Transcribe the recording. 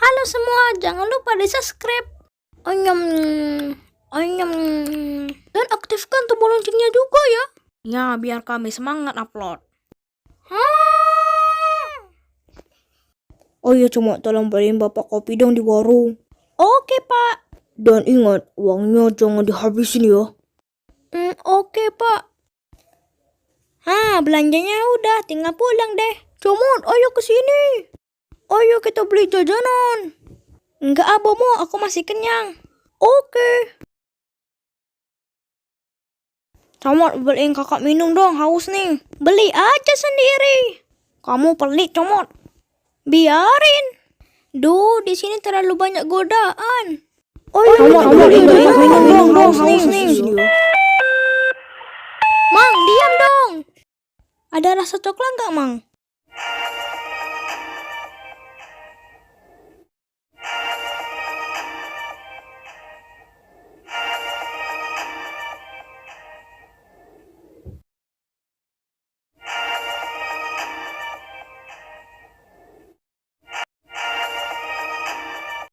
Halo semua, jangan lupa di-subscribe. Onyem, onyem. Dan aktifkan tombol loncengnya juga ya. Ya, biar kami semangat upload. Oh iya, cuma tolong beliin bapak kopi dong di warung. Oke pak. Dan ingat, uangnya jangan dihabisin ya. Oke pak. Belanjanya udah, tinggal pulang deh. Comot, ayo ke sini. Ayo kita beli jajanan. Enggak Bomo, aku masih kenyang. Oke. Comot, beliin kakak minum dong, haus nih. Beli aja sendiri. Kamu pelit, Comot. Biarin. Duh, di sini terlalu banyak godaan. Comot, beliin kakak minum dong, haus nih. Mang, diam dong. Ada rasa coklat nggak, Mang?